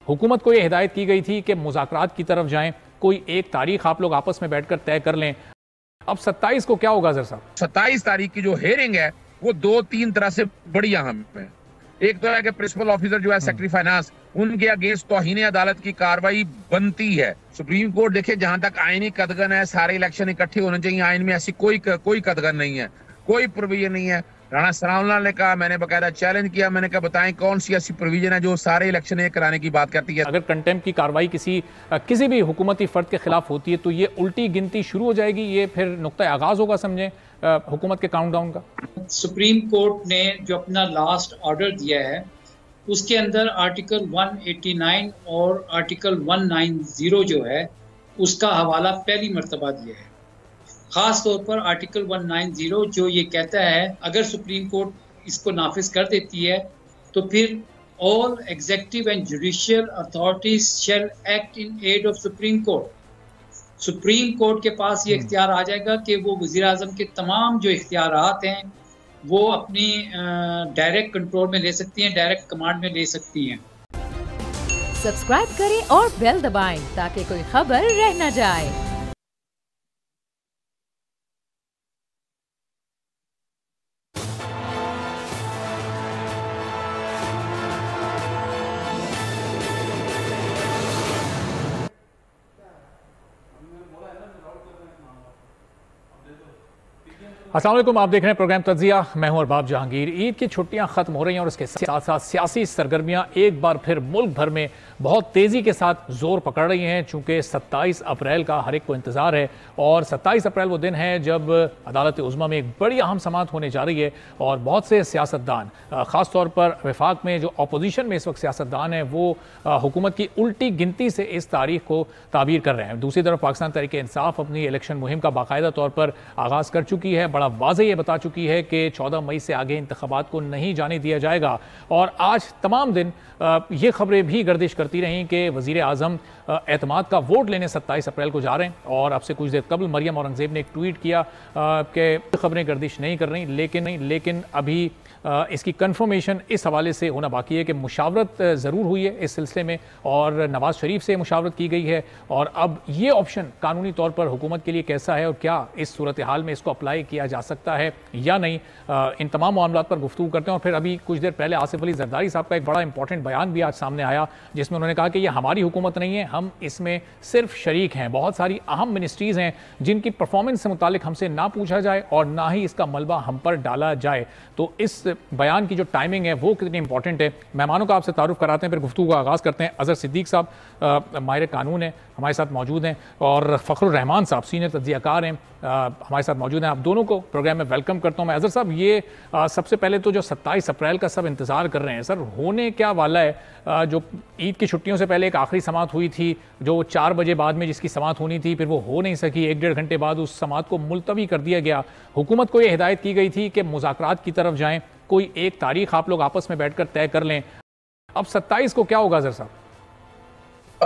हुकूमत को यह हिदायत की गई थी कि मुज़ाकरात की तरफ जाएं, कोई एक तारीख आप लोग आपस में बैठकर तय कर लें। अब 27 को क्या होगा अजहर साहब? 27 तारीख की जो हेयरिंग है वो 2-3 तरह से बड़ी अहम है। एक तो है कि प्रिंसिपल ऑफिसर जो है सेक्रेटरी फाइनेंस, उनके अगेंस्ट तौहीन अदालत की कार्रवाई बनती है। सुप्रीम कोर्ट देखे जहां तक आईनी कदगन है, सारे इलेक्शन इकट्ठे होने चाहिए, आइन में ऐसी कोई कदगन नहीं है, कोई प्रोविजन नहीं है। राणा सनाउल्लाह ने कहा, मैंने बकायदा चैलेंज किया, मैंने कहा बताएं कौन सी ऐसी प्रोविजन है जो सारे इलेक्शन एक कराने की बात करती है। अगर कंटेम्प्ट की कार्रवाई किसी भी हुकूमती फर्द के खिलाफ होती है तो ये उल्टी गिनती शुरू हो जाएगी, ये फिर नुक्ता आगाज होगा समझें हुकूमत के काउंटडाउन का। सुप्रीम कोर्ट ने जो अपना लास्ट ऑर्डर दिया है उसके अंदर आर्टिकल 189 और आर्टिकल 190 जो है उसका हवाला पहली मर्तबा दिया है। ख़ास तौर पर आर्टिकल 190 जो ये कहता है अगर सुप्रीम कोर्ट इसको नाफिज कर देती है तो फिर all executive and judicial authorities shall act in aid of Supreme Court. Supreme Court के पास ये इख्तियार आ जाएगा कि वो वज़ीर आज़म के तमाम जो इख्तियारात हैं वो अपनी डायरेक्ट कंट्रोल में ले सकती हैं, डायरेक्ट कमांड में ले सकती हैं। सब्सक्राइब करें और बेल दबाएं ताकि कोई खबर रह न जाए। अस्सलाम वालेकुम, आप देख रहे हैं प्रोग्राम तज्जिया। मैं हूं अरबाब जहांगीर। ईद की छुट्टियां खत्म हो रही हैं और उसके साथ साथ सियासी सरगर्मियां एक बार फिर मुल्क भर में बहुत तेज़ी के साथ जोर पकड़ रही हैं। चूंकि 27 अप्रैल का हर एक को इंतज़ार है और 27 अप्रैल वो दिन है जब अदालत उज़्मा में एक बड़ी अहम समाअत होने जा रही है और बहुत से सियासतदान, ख़ास तौर पर वफाक में जो अपोजिशन में इस वक्त सियासतदान हैं, वो हुकूमत की उल्टी गिनती से इस तारीख को ताबीर कर रहे हैं। दूसरी तरफ पाकिस्तान तहरीक इंसाफ अपनी इलेक्शन मुहिम का बाकायदा तौर पर आगाज़ कर चुकी है, बड़ा वाज़ेह ये बता चुकी है कि 14 मई से आगे इंतखाबात को नहीं जाने दिया जाएगा। और आज तमाम दिन ये खबरें भी गर्दिश करती रहीं कि वज़ीर आज़म एतमाद का वोट लेने 27 अप्रैल को जा रहे हैं। और अब से कुछ देर कबल मरियम औरंगज़ेब ने एक ट्वीट किया कि खबरें गर्दिश नहीं कर रही, लेकिन अभी इसकी कन्फर्मेशन इस हवाले से होना बाकी है कि मुशावरत ज़रूर हुई है इस सिलसिले में और नवाज़ शरीफ से मुशावरत की गई है। और अब ये ऑप्शन कानूनी तौर पर हुकूमत के लिए कैसा है और क्या इस सूरत हाल में इसको अप्लाई किया जा सकता है या नहीं, इन तमाम मामलात पर गुफ्तगू करते हैं। और फिर अभी कुछ देर पहले आसिफ अली जरदारी साहब का एक बड़ा इंपॉर्टेंट बयान भी आज सामने आया जिसमें उन्होंने कहा कि ये हमारी हुकूमत नहीं है, हम इसमें सिर्फ शरीक हैं। बहुत सारी अहम मिनिस्ट्रीज़ हैं जिनकी परफॉर्मेंस से मुतालिक हमसे ना पूछा जाए और ना ही इसका मलबा हम पर डाला जाए। तो इस बयान की जो टाइमिंग है वो कितनी इंपॉर्टेंट है। मेहमानों का आपसे तारुफ कराते हैं, फिर गुफ्तगू का आगाज़ करते हैं। अज़हर सिद्दीक साहब माहिर कानून हैं, हमारे साथ मौजूद हैं, और फ़खरुर रहमान साहब सीनियर तज्ज़ियाकार हैं, हमारे साथ मौजूद हैं। आप दोनों को प्रोग्राम में वेलकम करता हूँ। मैं अज़हर साहब, ये सबसे पहले तो जो 27 अप्रैल का सब इंतज़ार कर रहे हैं, सर होने क्या वाला है? जो ईद की छुट्टियों से पहले एक आखिरी समाअत हुई थी जो 4 बजे बाद में जिसकी समाअत होनी थी, फिर वो हो नहीं सकी, 1-1.5 घंटे बाद उस समाअत को मुलतवी कर दिया गया। हुकूमत को ये हिदायत की गई थी कि मुज़ाकरात की तरफ जाएं, कोई एक तारीख आप लोग आपस में बैठकर तय कर लें। अब 27 को क्या होगा अज़हर साहब?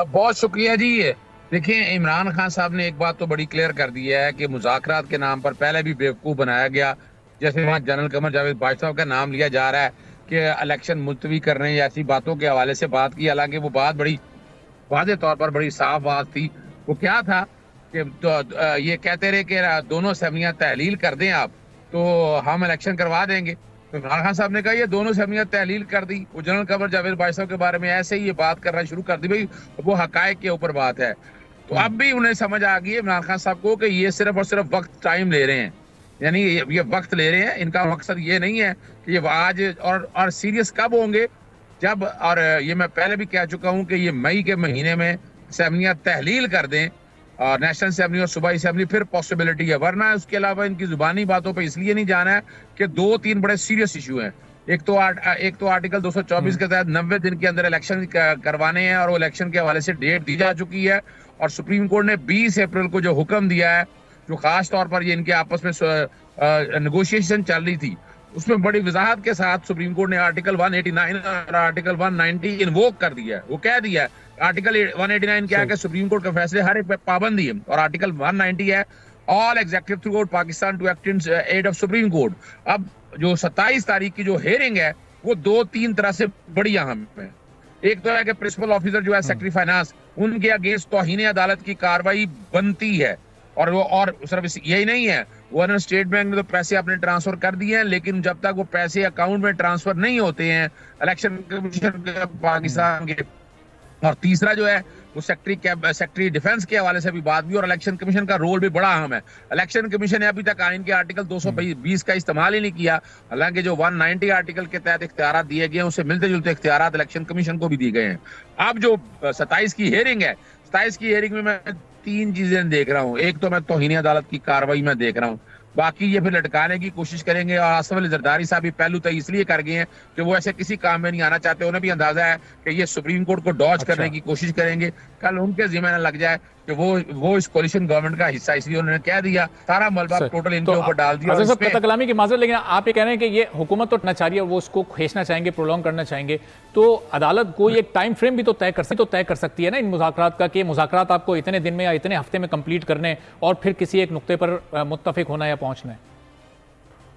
बहुत शुक्रिया जी। देखिए, इमरान खान साहब ने एक बात तो बड़ी क्लियर कर दी है कि मुज़ाकरात के नाम पर पहले भी बेवकूफ़ बनाया गया। जैसे वहाँ जनरल कमर जावेद बाजवा का नाम लिया जा रहा है कि इलेक्शन मुलतवी करने या ऐसी बातों के हवाले से बात की, हालांकि वो बात बड़ी वाज़ेह तौर पर बड़ी साफ बात थी। वो क्या था कि तो ये कहते रहे कि दोनों असेंबलियाँ तहलील कर दें आप तो हम इलेक्शन करवा देंगे। तो इमरान खान साहब ने कहा ये दोनों असेंबलियाँ तहलील कर दी। वो जनरल कमर जावेद बाजवा के बारे में ऐसे ही ये बात करना शुरू कर दी, भाई वो हकायक के ऊपर बात है। तो अब भी उन्हें समझ आ गई है इमरान खान साहब को कि ये सिर्फ और सिर्फ वक्त टाइम ले रहे हैं, यानी ये वक्त ले रहे हैं। इनका मकसद ये नहीं है कि ये आज और सीरियस कब होंगे जब, और ये मैं पहले भी कह चुका हूँ कि ये मई के महीने में असेंबलियाँ तहलील कर दें और नेशनल असेंबली और सूबाई असेंबली, फिर पॉसिबिलिटी है। वरना उसके अलावा इनकी जुबानी बातों पर इसलिए नहीं जाना है कि 2-3 बड़े सीरियस इशू हैं। एक तो आर्टिकल 224 के तहत 90 दिन के अंदर इलेक्शन करवाने हैं और वो इलेक्शन के हवाले से डेट दी जा चुकी है। और सुप्रीम कोर्ट ने 20 अप्रैल को जो हुक्म दिया है, जो खास तौर पर ये इनके आपस में नेगोशिएशन चल रही थी, उसमें बड़ी वजाहत के साथ सुप्रीम कोर्ट ने आर्टिकल 189 और आर्टिकल 190 इन्वोक कर दिया है। वो कह दिया है आर्टिकल 189 क्या है कि सुप्रीम कोर्ट के फैसले हर एक पे पाबंदी है, और आर्टिकल 190 है all executive through court Pakistan to act in aid of Supreme Court. अब जो 27 तारीख की जो हेयरिंग है वो 2-3 तरह से बड़ी अहम है। एक तो है कि प्रिंसिपल ऑफिसर जो है सेक्रेटरी फाइनेंस, उनके अगेंस्ट तौहीन अदालत की कार्रवाई बनती है। और सिर्फ यही नहीं है, वो स्टेट बैंक ने तो पैसे अपने ट्रांसफर कर दिए हैं, लेकिन जब तक वो पैसे अकाउंट में ट्रांसफर नहीं होते हैं इलेक्शन कमीशन पाकिस्तान के। और तीसरा जो है वो सेक्रेटरी डिफेंस के हवाले से भी बात भी, और इलेक्शन कमीशन का रोल भी बड़ा अहम है। इलेक्शन कमीशन ने अभी तक आइन के आर्टिकल 220 का इस्तेमाल ही नहीं किया, हालांकि जो 190 आर्टिकल के तहत इख्तियार दिए गए हैं उससे मिलते जुलते इख्तियार इलेक्शन कमीशन को भी दिए गए हैं। अब जो 27 की हियरिंग है, 27 की हियरिंग में मैं 3 चीजें देख रहा हूँ। एक तो मैं तौहीन अदालत की कार्रवाई में देख रहा हूँ, बाकी ये फिर लटकाने की कोशिश करेंगे। और आसिफ अली जरदारी साहब भी पहलू तय इसलिए कर गए हैं कि वो ऐसे किसी काम में नहीं आना चाहते। उन्हें भी अंदाजा है कि ये सुप्रीम कोर्ट को डॉज करने की कोशिश करेंगे, कल उनके जिम्मे न लग जाए कि वो इस कोलिशन गवर्नमेंट का हिस्सा, इसलिए उन्होंने कह दिया सारा मलबा टोटल इनके ऊपर डाल दिया। कलामी की माजरत, लेकिन आप ये कह रहे हैं कि ये हुकूमत तो करना चाह रही है, वो उसको खींचना चाहेंगे, प्रोलॉन्ग करना चाहेंगे, तो अदालत कोई एक टाइम फ्रेम भी तो तय कर सकती है ना इन मुज़ाकरात का, कि मुज़ाकरात आपको इतने दिन में या इतने हफ्ते में कंप्लीट करने और फिर किसी एक नुक्ते पर मुत्तफिक होना या पहुंचना है।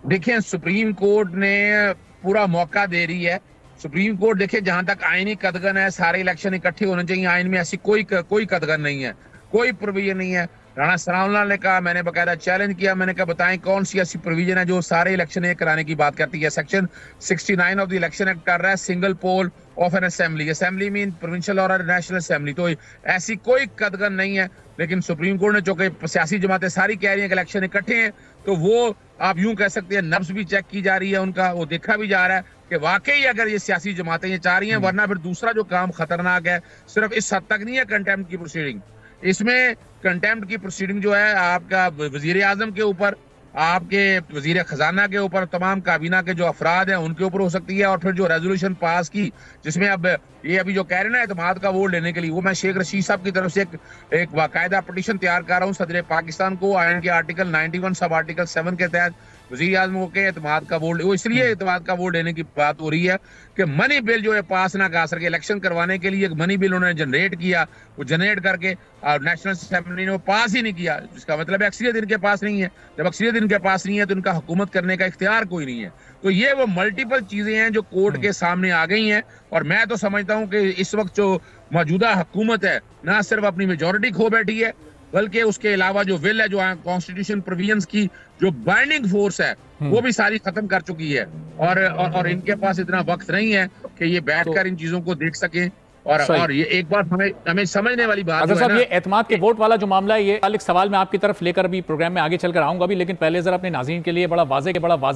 देखिए, सुप्रीम कोर्ट ने पूरा मौका दे रही है। सुप्रीम कोर्ट देखिए, जहां तक आईनी कदगन है, सारे इलेक्शन इकट्ठे होने चाहिए, आइन में ऐसी कोई कदगन नहीं है, कोई प्रोविजन नहीं है। राणा सनाउल्लाह ने कहा, मैंने बकायदा चैलेंज किया, मैंने कहा बताएं कौन सी ऐसी प्रोविजन है जो सारे इलेक्शन एक कराने की बात करती है। Section 69 of the election act कर रहा है single poll of an assembly mean provincial और नेशनल असेंबली, तो ऐसी कोई कदगन नहीं है। लेकिन सुप्रीम कोर्ट ने, चूंकि सियासी जमातें सारी कह रही हैं कि इलेक्शन इकट्ठे हैं, तो वो आप यूं कह सकते हैं नब्ज भी चेक की जा रही है उनका, वो देखा भी जा रहा है कि वाकई अगर ये सियासी जमातें ये चाह रही हैं, वरना फिर दूसरा जो काम खतरनाक है, सिर्फ इस हद तक नहीं है कंटेम्प्ट की प्रोसीडिंग, इसमें कंटेम्प्ट की प्रोसीडिंग जो है आपका वजीर आजम के ऊपर, आपके वजीर खजाना के ऊपर, तमाम काबीना के जो अफराद हैं उनके ऊपर हो सकती है। और फिर जो रेजोल्यूशन पास की, जिसमें अब ये अभी जो कह रहे हैं ना एतमाद का वोट लेने के लिए, वो मैं शेख रशीद साहब की तरफ से एक बाकायदा पिटीशन तैयार कर रहा हूँ सदर पाकिस्तान को, आइन के आर्टिकल 91 सब आर्टिकल 7 के तहत वजीर आजम के एतमाद का वोट, वो इसलिए एतमाद का वोट लेने की बात हो रही है कि मनी बिल जो है पास ना कर सके। इलेक्शन करवाने के लिए एक मनी बिल उन्होंने जनरेट किया, वो जनरेट करके नेशनल असेंबली ने वो पास ही नहीं किया, जिसका मतलब अक्सरियत इनके पास नहीं है। जब अक्सरियत इनके पास नहीं है तो इनका हुकूमत करने का इख्तियार कोई नहीं है। तो ये वो मल्टीपल चीजें हैं जो कोर्ट के सामने आ गई हैं। और मैं तो समझता हूं कि इस वक्त जो मौजूदा हुकूमत है, ना सिर्फ अपनी मेजोरिटी खो बैठी है, बल्कि उसके अलावा जो विल है, जो कॉन्स्टिट्यूशन प्रोविजंस की जो बाइंडिंग फोर्स है, वो भी सारी खत्म कर चुकी है। और इनके पास इतना वक्त नहीं है कि ये बैठकर इन चीजों को देख सकें। और ये एक बात हमें समझने वाली बात है साहब, ये एतमाद के वोट वाला जो मामला है, ये एक सवाल मैं आपकी तरफ लेकर भी प्रोग्राम में आगे चलकर आऊंगा भी, लेकिन पहले जरा अपने नाज़रीन के लिए बड़ा वाज़े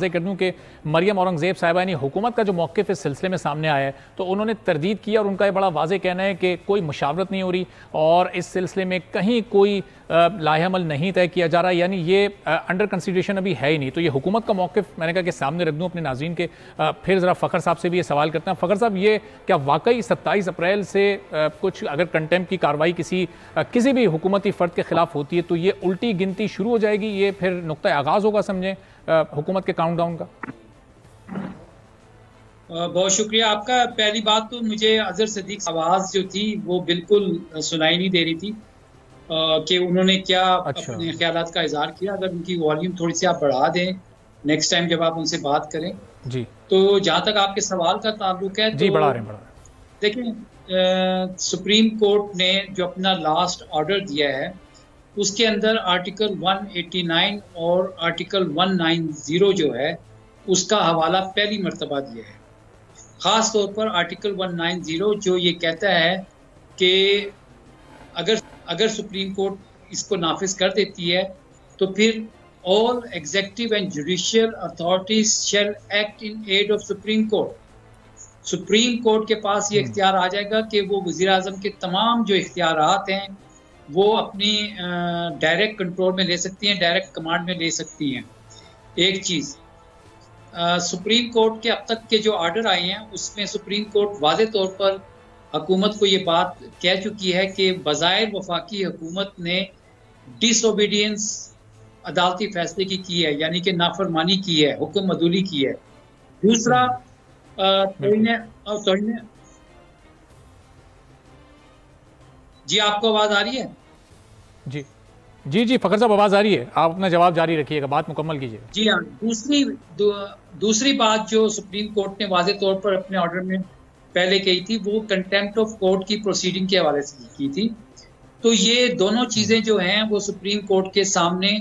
कर दूं कि मरियम औरंगजेब साहिबा यानी हुकूमत का जो मौक़िफ़ इस सिलसिले में सामने आया है, तो उन्होंने तरदीद किया और उनका ये बड़ा वाज़े कहना है कि कोई मुशावरत नहीं हो रही और इस सिलसिले में कहीं कोई लाहेअमल नहीं तय किया जा रहा, यानी ये अंडर कंसिडरेशन अभी है ही नहीं। तो ये हुकूमत का मौक़िफ़ मैंने कहा कि सामने रख दूं अपने नाज़रीन के। फिर ज़रा फ़खर साहब से भी ये सवाल करते हैं। फ़खर साहब, ये क्या वाकई 27 अप्रैल से कुछ अगर कंटेम्प्ट की कार्रवाई किसी भी हुकूमती फ़र्द के खिलाफ होती है तो ये उल्टी गिनती शुरू हो जाएगी, ये फिर नुक्ता आगाज़ होगा समझें हुकूमत के काउंटडाउन का? बहुत शुक्रिया आपका। पहली बात तो मुझे अजहर सदीक आवाज़ जो थी वो बिल्कुल सुनाई नहीं दे रही थी कि उन्होंने क्या अपने ख्यालात का इजहार किया। अगर उनकी वॉल्यूम थोड़ी सी आप बढ़ा दें नेक्स्ट टाइम जब आप उनसे बात करें जी। तो जहाँ तक आपके सवाल का ताल्लुक है, जी, बढ़ा रहे देखिए, सुप्रीम कोर्ट ने जो अपना लास्ट ऑर्डर दिया है उसके अंदर आर्टिकल 189 और आर्टिकल 190 जो है उसका हवाला पहली मर्तबा दिया है। ख़ास तौर पर आर्टिकल 190 जो ये कहता है कि अगर सुप्रीम कोर्ट इसको नाफिज कर देती है तो फिर all executive and judicial authorities shall act in aid of Supreme Court. Supreme Court के पास ये इख्तियार आ जाएगा कि वो वज़ीर आज़म के तमाम जो इख्तियारात हैं वो अपनी डायरेक्ट कंट्रोल में ले सकती हैं, डायरेक्ट कमांड में ले सकती हैं। एक चीज़, सुप्रीम कोर्ट के अब तक के जो आर्डर आए हैं उसमें सुप्रीम कोर्ट वाज़े तौर पर हुकूमत को ये बात कह चुकी है कि बज़ाहिर वफाकी हुकूमत ने डिसओबीडियंस अदालती फैसले की है, यानी कि नाफरमानी की है, हुक्म अदूली की है। दूसरा, जी आपको आवाज आ रही है? जी जी जी फ़खर साहब, आवाज आ रही है, आप अपना जवाब जारी रखिएगा, बात मुकम्मल कीजिएगा। जी हाँ, दूसरी बात जो सुप्रीम कोर्ट ने वाज़े तौर पर अपने ऑर्डर में पहले की थी वो कंटेम्प्ट ऑफ कोर्ट की प्रोसीडिंग के हवाले से की थी। तो ये दोनों चीज़ें जो हैं वो सुप्रीम कोर्ट के सामने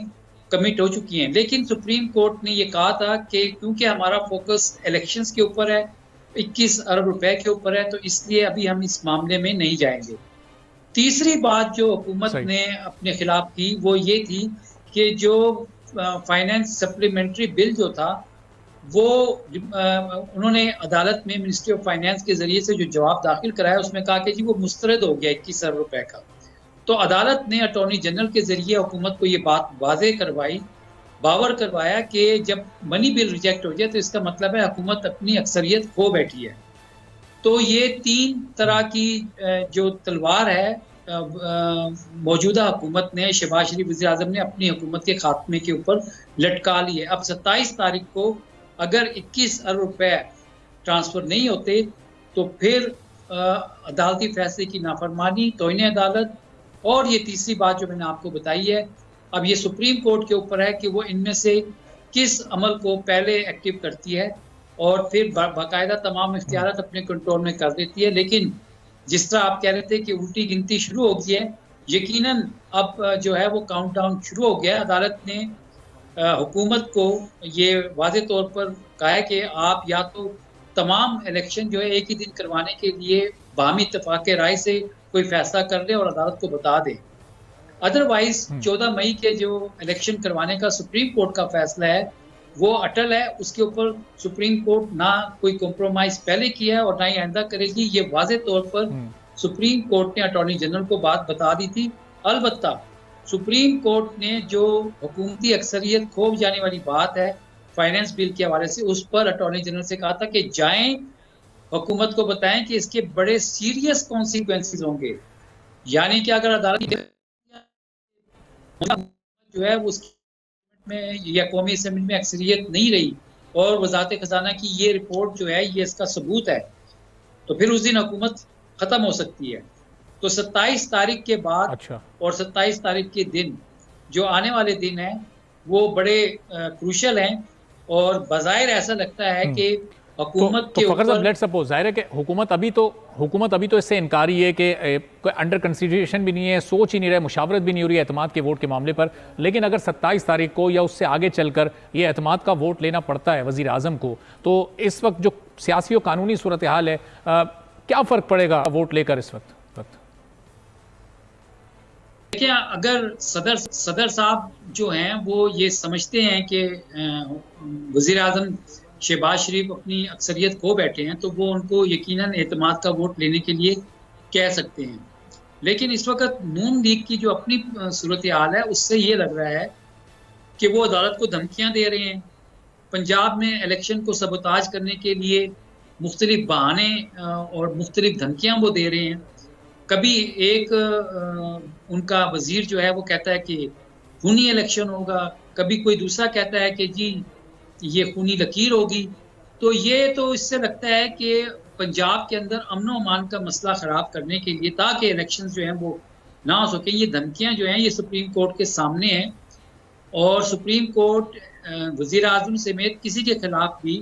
कमिट हो चुकी हैं, लेकिन सुप्रीम कोर्ट ने ये कहा था कि क्योंकि हमारा फोकस इलेक्शंस के ऊपर है, 21 अरब रुपए के ऊपर है, तो इसलिए अभी हम इस मामले में नहीं जाएंगे। तीसरी बात जो हुकूमत ने अपने खिलाफ की वो ये थी कि जो फाइनेंस सप्लीमेंट्री बिल जो था वो उन्होंने अदालत में मिनिस्ट्री ऑफ फाइनेंस के जरिए से जो जवाब दाखिल कराया उसमें कहा कि जी वो मुस्तरद हो गया 21 अरब रुपए का। तो अदालत ने अटॉर्नी जनरल के जरिए हुकूमत को ये बात वाज़ेह करवाई, बावर करवाया कि जब मनी बिल रिजेक्ट हो जाए तो इसका मतलब है हुकूमत अपनी अक्सरियत खो बैठी है। तो ये 3 तरह की जो तलवार है मौजूदा हुकूमत ने, शहबाज शरीफ वज़ीर आज़म ने अपनी हुकूमत के खात्मे के ऊपर लटका ली है। अब 27 तारीख को अगर 21 अरब रुपए ट्रांसफ़र नहीं होते तो फिर अदालती फैसले की नाफरमानी, तौहीन अदालत, और ये तीसरी बात जो मैंने आपको बताई है, अब ये सुप्रीम कोर्ट के ऊपर है कि वो इनमें से किस अमल को पहले एक्टिव करती है और फिर बाकायदा तमाम इख्तियारात अपने कंट्रोल में कर देती है। लेकिन जिस तरह आप कह रहे थे कि उल्टी गिनती शुरू हो गई है, यकीनन अब जो है वो काउंटडाउन शुरू हो गया है। अदालत ने हुकूमत को ये वाज़े तौर पर कहा है कि आप या तो तमाम इलेक्शन जो है एक ही दिन करवाने के लिए बाहमी इत्तेफाक राय से कोई फैसला कर ले और अदालत को बता दे, अदरवाइज 14 मई के जो इलेक्शन करवाने का सुप्रीम कोर्ट का फैसला है वो अटल है। उसके ऊपर सुप्रीम कोर्ट ना कोई कॉम्प्रोमाइज पहले किया है और ना ही आइंदा करेगी। ये वाज़े तौर पर सुप्रीम कोर्ट ने अटॉर्नी जनरल को बात बता दी थी। अलबत्ता सुप्रीम कोर्ट ने जो हुकूमती अक्सरियत खो जाने वाली बात है फाइनेंस बिल के हवाले से, उस पर अटॉर्नी जनरल से कहा था कि जाएं, हुकूमत को बताएं कि इसके बड़े सीरियस कॉन्सिक्वेंसेस होंगे। यानी कि अगर अदालत जो है वो में या कौमी असेंबली में अक्सरियत नहीं रही और वजारत खजाना की ये रिपोर्ट जो है ये इसका सबूत है, तो फिर उस दिन हुकूमत खत्म हो सकती है। तो 27 तारीख के बाद और 27 तारीख के दिन जो आने वाले दिन हैं वो बड़े क्रूशल हैं और बज़ाहिर ऐसा लगता है कि हुकूमत के ऊपर लेट्स सपोज जाहिर है कि हुकूमत अभी तो इससे इनकारी है कि कोई अंडर कंसिडरेशन भी नहीं है, सोच ही नहीं रहे, मुशावरत भी नहीं हो रही है एतमाद के वोट के मामले पर। लेकिन अगर 27 तारीख को या उससे आगे चलकर ये एतमाद का वोट लेना पड़ता है वज़ीर आज़म को, तो इस वक्त जो सियासी और कानूनी सूरत हाल है क्या फ़र्क पड़ेगा वोट लेकर इस वक्त? देखिए, अगर सदर साहब जो हैं वो ये समझते हैं कि वज़ीर आज़म शहबाज शरीफ अपनी अक्सरियत खो बैठे हैं तो वो उनको यकीनन एतमाद का वोट लेने के लिए कह सकते हैं। लेकिन इस वक्त नून लीग की जो अपनी सूरत हाल है उससे ये लग रहा है कि वो अदालत को धमकियां दे रहे हैं। पंजाब में इलेक्शन को सबोताज करने के लिए मुख्तलिफ बहाने और मुख्तलिफ धमकियां वो दे रहे हैं। कभी एक उनका वजीर जो है वो कहता है कि खूनी इलेक्शन होगा, कभी कोई दूसरा कहता है कि जी ये खूनी लकीर होगी। तो ये तो इससे लगता है कि पंजाब के अंदर अमन व अमान का मसला ख़राब करने के लिए, ताकि इलेक्शंस जो हैं वो ना हो सके, ये धमकियां जो हैं ये सुप्रीम कोर्ट के सामने हैं। और सुप्रीम कोर्ट वज़ीर आज़म समेत किसी के खिलाफ भी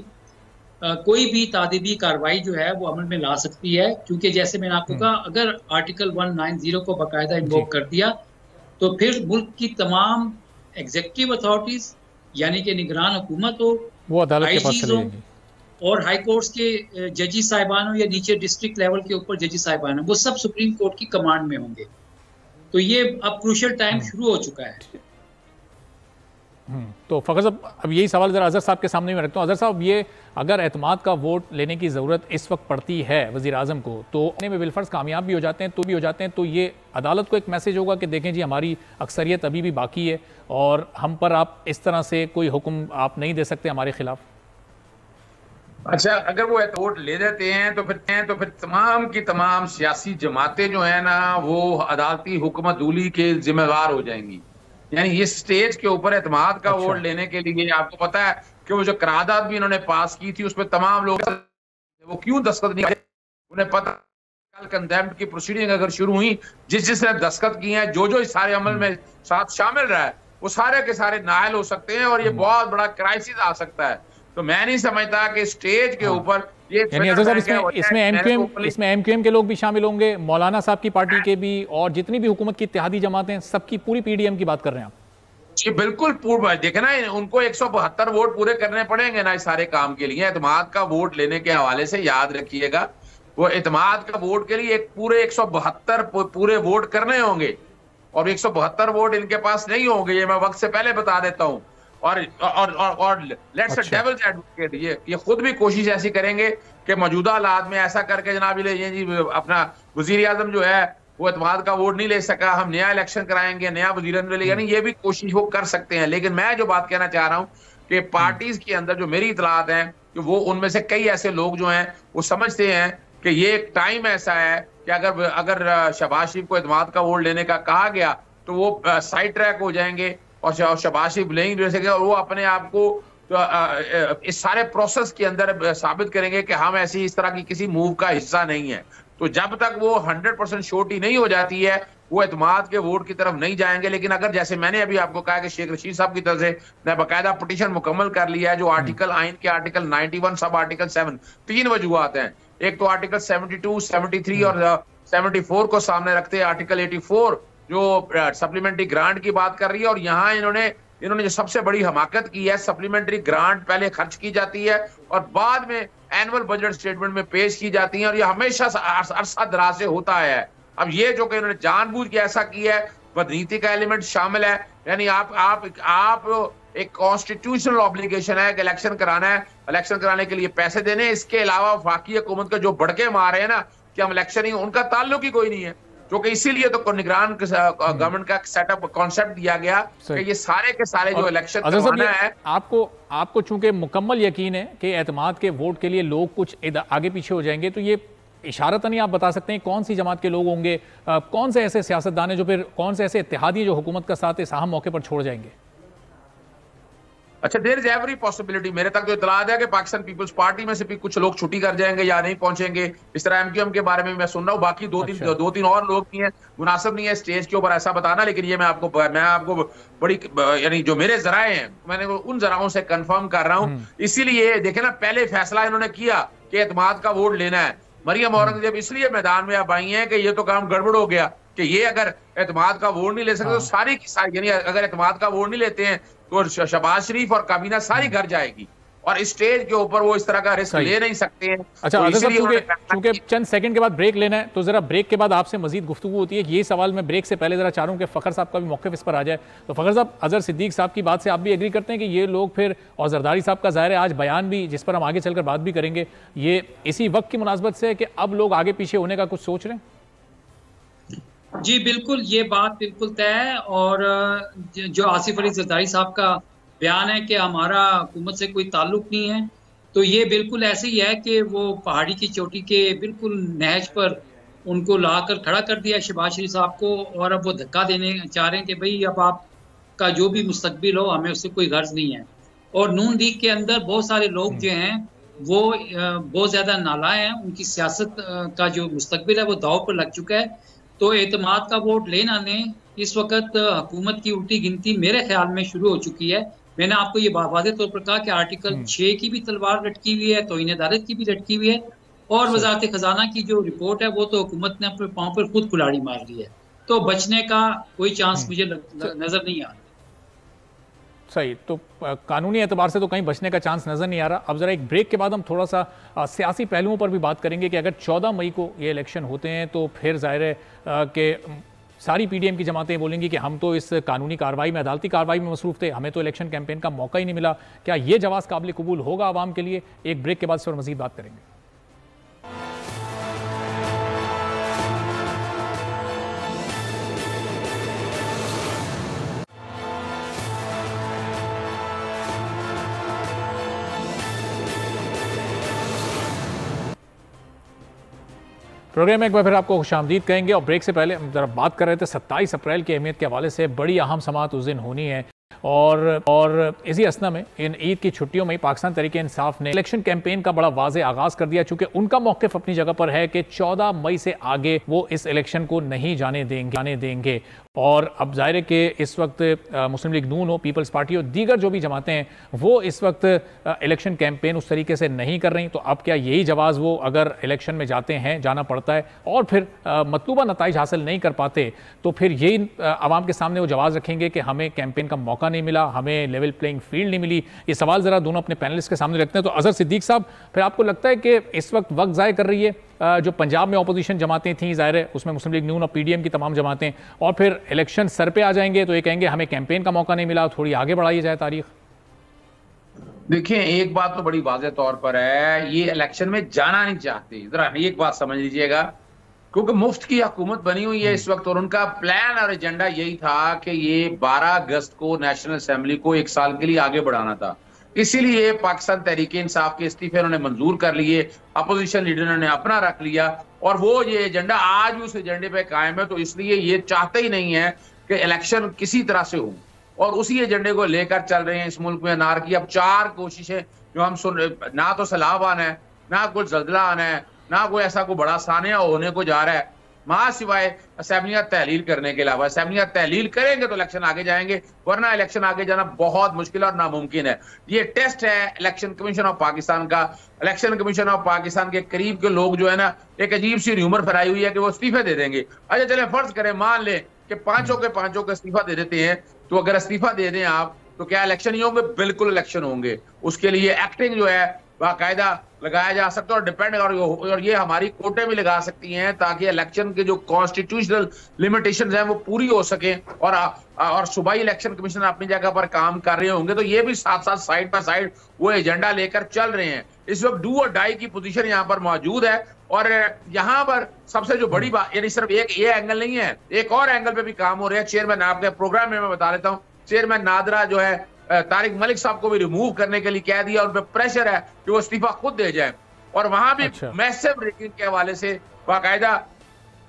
कोई भी तादीबी कार्रवाई जो है वो अमल में ला सकती है, क्योंकि जैसे मैंने आपको कहा अगर आर्टिकल 190 को बाकायदा इन्वोक कर दिया तो फिर मुल्क की तमाम एग्जीक्यूटिव अथॉरिटीज़ यानी कि निगरान हुकूमत हो, वो अदालत के पास चली जाएगी, और हाई कोर्ट्स के जजी साहिबान हो या नीचे डिस्ट्रिक्ट लेवल के ऊपर जजी साहिबान हो, वो सब सुप्रीम कोर्ट की कमांड में होंगे। तो ये अब क्रूशियल टाइम शुरू हो चुका है। तो फ़खर साहब अब यही सवाल ज़रा अज़हर साहब के सामने में रखता हूँ। अज़हर साहब, ये अगर एतमाद का वोट लेने की ज़रूरत इस वक्त पड़ती है वज़ीर आज़म को, तो अपने में बिलफर्ज कामयाब भी हो जाते हैं तो ये अदालत को एक मैसेज होगा कि देखें जी हमारी अक्सरियत अभी भी बाकी है और हम पर आप इस तरह से कोई हुक्म आप नहीं दे सकते हमारे खिलाफ। अच्छा, अगर वो वोट ले देते हैं तो फिर तमाम की तमाम सियासी जमातें जो है ना वो अदालती हुक्मतूली के जिम्मेदार हो जाएंगी। यानी ये स्टेज के ऊपर एतमाद का वोट लेने के लिए आपको पता है कि वो जो करारदाद भी इन्होंने पास की थी उसमें तमाम लोग वो क्यों दस्तखत नहीं, उन्हें पता कल कंडेम्प्ट की प्रोसीडिंग अगर शुरू हुई, जिसने दस्तखत किए हैं, जो इस सारे अमल में साथ शामिल रहा है, वो सारे के सारे नायल हो सकते हैं और ये बहुत बड़ा क्राइसिस आ सकता है। तो मैं नहीं समझता कि स्टेज के ऊपर यानी अजहर साहब इसमें एमक्यूएम के लोग भी शामिल होंगे, मौलाना साहब की पार्टी के भी, और जितनी भी हुकूमत की इत्तेहादी जमातें, सबकी पूरी पीडीएम की बात कर रहे हैं आप? जी बिल्कुल पूर्ण देखना है, उनको 172 वोट पूरे करने पड़ेंगे ना इस सारे काम के लिए। एतमाद का वोट लेने के हवाले से याद रखिएगा, वो एतमाद का वोट के लिए एक पूरे 172 पूरे वोट करने होंगे, और 172 वोट इनके पास नहीं होंगे, ये मैं वक्त से पहले बता देता हूं। और लेट्स डेविल्स एडवोकेट, ये खुद भी कोशिश ऐसी करेंगे कि मौजूदा हालात में ऐसा करके जनाब ये जी अपना वजीर आजम जो है वो एतमाद का वोट नहीं ले सका, हम नया इलेक्शन कराएंगे, नया वजीर ले, यानी ये भी कोशिश वो कर सकते हैं। लेकिन मैं जो बात कहना चाह रहा हूं कि पार्टीज के अंदर जो मेरी इतलात है कि वो उनमें से कई ऐसे लोग जो हैं वो समझते हैं कि ये एक टाइम ऐसा है कि अगर शहबाज शरीफ को एतमाद का वोट लेने का कहा गया तो वो साइड ट्रैक हो जाएंगे और शहबाज शरीफ नहीं ले सकेंगे, और वो अपने आप को इस सारे प्रोसेस के अंदर साबित करेंगे कि हम ऐसी इस तरह की किसी मूव का हिस्सा नहीं है। तो जब तक वो 100% श्योरिटी नहीं हो जाती है वो एतमाद के वोट की तरफ नहीं जाएंगे। लेकिन अगर जैसे मैंने अभी आपको कहा कि शेख रशीद साहब की तरफ से मैं बाकायदा पिटीशन मुकम्मल कर लिया है, जो आर्टिकल आइन के आर्टिकल 91 सब आर्टिकल 7 3 वजूहात हैं। एक तो आर्टिकल 72, 73 और 74 को सामने रखते हैं, आर्टिकल 84 जो सप्लीमेंट्री ग्रांट की बात कर रही है, और यहाँ इन्होंने जो सबसे बड़ी हमाकत की है, सप्लीमेंट्री ग्रांट पहले खर्च की जाती है और बाद में एनुअल बजट स्टेटमेंट में पेश की जाती है, और ये हमेशा अरसा दराज से होता है। अब ये जो कि इन्होंने जानबूझ के ऐसा किया है, बदनीति का एलिमेंट शामिल है। यानी आप एक कॉन्स्टिट्यूशनल ऑब्लिगेशन है कि इलेक्शन कराना है, इलेक्शन कराने के लिए पैसे देने, इसके अलावा वफाकी हुकूमत के जो बढ़के मारे हैं ना कि हम इलेक्शन ही, उनका ताल्लुक ही कोई नहीं है। क्योंकि इसीलिए तो निगरान गवर्नमेंट का सेटअप कॉन्सेप्ट दिया गया कि ये सारे के सारे जो इलेक्शन करवाना है। आपको चूंकि मुकम्मल यकीन है कि एतमाद के वोट के लिए लोग कुछ आगे पीछे हो जाएंगे, तो ये इशारतन ही आप बता सकते हैं कौन सी जमात के लोग होंगे, कौन से ऐसे सियासतदान हैं जो फिर, कौन से ऐसे इत्तेहादी जो हुकूमत का साथ इस अहम मौके पर छोड़ जाएंगे? अच्छा, देयर इज एवरी पॉसिबिलिटी। मेरे तक तो इतलात है कि पाकिस्तान पीपल्स पार्टी में से भी कुछ लोग छुट्टी कर जाएंगे या नहीं पहुंचेंगे। इस तरह एमक्यूएम के बारे में मैं सुन रहा हूँ। बाकी दो तीन और लोग भी हैं, मुनासिब नहीं है स्टेज के ऊपर ऐसा बताना, लेकिन ये मैं आपको बड़ी यानी जो मेरे जराए हैं मैंने उन जराओं से कंफर्म कर रहा हूँ। इसीलिए देखे ना, पहले फैसला इन्होंने किया कि एतमाद का वोट लेना है। मरियम औरंगजेब इसलिए मैदान में अब आई है कि ये तो काम गड़बड़ हो गया कि ये अगर एतमाद का वोट नहीं ले सकते तो सारी की सारी, यानी अगर एतमाद का वोट नहीं लेते हैं तो शहबाज शरीफ और काबीना सारी घर जाएगी, और स्टेज के ऊपर वो इस तरह का रिस्क ले नहीं सकते हैं। अच्छा, तो चूंकि चंद सेकंड के बाद ब्रेक लेना है, तो जरा ब्रेक के बाद आपसे मजीद गुफ्तगू होती है। ये सवाल मैं ब्रेक से पहले जरा चाह रहा हूं कि फखर साहब का भी मौक़िफ़ इस पर आ जाए। तो फखर साहब, अजहर सिद्दीक साहब की बात से आप भी एग्री करते हैं कि ये लोग फिर, और जरदारी साहब का ज़ाहिर है आज बयान भी, जिस पर हम आगे चलकर बात भी करेंगे, ये इसी वक्त की मुनासबत से है कि अब लोग आगे पीछे होने का कुछ सोच रहे हैं? जी बिल्कुल, ये बात बिल्कुल तय है। और जो आसिफ अली जरदारी साहब का बयान है कि हमारा हुकूमत से कोई ताल्लुक नहीं है, तो ये बिल्कुल ऐसे ही है कि वो पहाड़ी की चोटी के बिल्कुल नहज पर उनको लाकर खड़ा कर दिया शहबाज शरीफ साहब को, और अब वो धक्का देने चाह रहे हैं कि भाई अब आपका जो भी मुस्तकबिल हो, हमें उससे कोई गर्ज नहीं है। और नून लीग के अंदर बहुत सारे लोग जो हैं वो बहुत ज़्यादा नालायक हैं, उनकी सियासत का जो मुस्तकबिल है वो दाव पर लग चुका है। तो एतमाद का वोट लेना ने इस वक्त हुकूमत की उल्टी गिनती मेरे ख्याल में शुरू हो चुकी है। मैंने आपको ये वाज़ेह तौर पर कहा कि आर्टिकल 6 की भी तलवार लटकी हुई है, तौहीन अदालत की भी लटकी हुई है, और वजारत खजाना की जो रिपोर्ट है वो तो हुकूमत ने अपने पाँव पर खुद कुल्हाड़ी मार ली है। तो बचने का कोई चांस मुझे नजर नहीं आ रहा। सही, तो कानूनी एतबार से तो कहीं बचने का चांस नज़र नहीं आ रहा। अब ज़रा एक ब्रेक के बाद हम थोड़ा सा सियासी पहलुओं पर भी बात करेंगे कि अगर 14 मई को ये इलेक्शन होते हैं तो फिर ज़ाहिर है कि सारी पीडीएम की जमातें बोलेंगी कि हम तो इस कानूनी कार्रवाई में, अदालती कार्रवाई में मसरूफ़ थे, हमें तो इलेक्शन कैंपेन का मौका ही नहीं मिला। क्या ये जवाब काबिल कबूल होगा आवाम के लिए? एक ब्रेक के बाद इस पर मज़ीद बात करेंगे। प्रोग्राम में एक बार फिर आपको खुशामदीद कहेंगे, और ब्रेक से पहले हम जरा बात कर रहे थे 27 अप्रैल की अहमियत के हवाले से। बड़ी अहम समाअत उस दिन होनी है, और इसी असना में इन ईद की छुट्टियों में पाकिस्तान तहरीक इंसाफ ने इलेक्शन कैंपेन का बड़ा वाज़े आगाज कर दिया, चूंकि उनका मौक़िफ़ अपनी जगह पर है कि 14 मई से आगे वो इस इलेक्शन को नहीं जाने देंगे। और अब ज़ाहिर है कि इस वक्त मुस्लिम लीग नून हो, पीपल्स पार्टी हो, दीगर जो भी जमातें हैं वो इस वक्त इलेक्शन कैंपेन उस तरीके से नहीं कर रही। तो अब क्या यही जवाज़ वो अगर इलेक्शन में जाते हैं, जाना पड़ता है और फिर मतलूबा नताइज हासिल नहीं कर पाते तो फिर यही आवाम के सामने वो जवाज़ रखेंगे कि हमें कैंपेन का मौका नहीं मिला, हमें लेवल प्लेइंग फील्ड नहीं मिली। ये सवाल ज़रा दोनों अपने पैनलिस्ट के सामने रखते हैं। तो अजहर सिद्दीक साहब, फिर आपको लगता है कि इस वक्त ज़ाय कर रही है जो पंजाब में अपोजिशन जमातें थीं, ज़ाहिर है उसमें मुस्लिम लीग नून और पीडीएम की तमाम जमातें, और फिर इलेक्शन सर पे आ जाएंगे तो ये कहेंगे हमें कैंपेन का मौका नहीं मिला, थोड़ी आगे बढ़ाई जाए तारीख? देखिए, एक बात तो बड़ी वाज़ेह तौर पर है, ये इलेक्शन में जाना नहीं चाहते। जरा एक बात समझ लीजिएगा, क्योंकि मुफ्त की हुकूमत बनी हुई है इस वक्त और उनका प्लान और एजेंडा यही था कि ये 12 अगस्त को नेशनल असेंबली को 1 साल के लिए आगे बढ़ाना था। इसीलिए पाकिस्तान तहरीक इंसाफ के इस्तीफे उन्होंने मंजूर कर लिए, अपोजिशन लीडर ने अपना रख लिया और वो ये एजेंडा आज भी उस एजेंडे पे कायम है। तो इसलिए ये चाहते ही नहीं है कि इलेक्शन किसी तरह से हो और उसी एजेंडे को लेकर चल रहे हैं इस मुल्क में। नार की अब 4 कोशिशें जो हम सुन, ना तो सैलाब आना है, ना कोई जल्जला आना है, ना कोई ऐसा कोई बड़ा सानिया होने को जा रहा है, मां सिवाय असेंबलियां तहलील करने के अलावा। असेंबलियां तहलील करेंगे तो इलेक्शन आगे जाएंगे, वरना इलेक्शन आगे जाना बहुत मुश्किल और नामुमकिन है। ये टेस्ट है इलेक्शन कमीशन ऑफ पाकिस्तान का। इलेक्शन कमीशन ऑफ पाकिस्तान के करीब के लोग जो है ना, एक अजीब सी र्यूमर फैलाई हुई है कि वो इस्तीफे दे देंगे। अच्छा चले फर्ज करें, मान ले कि पांचों के इस्तीफा दे देते हैं, तो अगर इस्तीफा दे दें आप तो क्या इलेक्शन नहीं होंगे? बिल्कुल इलेक्शन होंगे। उसके लिए एक्टिंग जो है बाकायदा लगाया जा सकता है और डिपेंड, और ये हमारी कोर्टें भी लगा सकती हैं ताकि इलेक्शन के जो कॉन्स्टिट्यूशनल लिमिटेशंस हैं वो पूरी हो सके और सूबाई इलेक्शन कमीशन अपनी जगह पर काम कर रहे होंगे। तो ये भी साथ साथ साइड बाय साइड वो एजेंडा लेकर चल रहे हैं। इस वक्त डू और डाई की पोजीशन यहाँ पर मौजूद है और यहाँ पर सबसे जो बड़ी बात, यानी सिर्फ एक ये एंगल नहीं है, एक और एंगल पे भी काम हो रहा है। चेयरमैन, आपके प्रोग्राम में मैं बता देता हूँ, चेयरमैन नादरा जो है तारिक मलिक साहब को भी रिमूव करने के लिए कह दिया, उन पर प्रेशर है कि वो इस्तीफा खुद दे जाए। और वहां भी मैसिव रेटिंग के हवाले से बाकायदा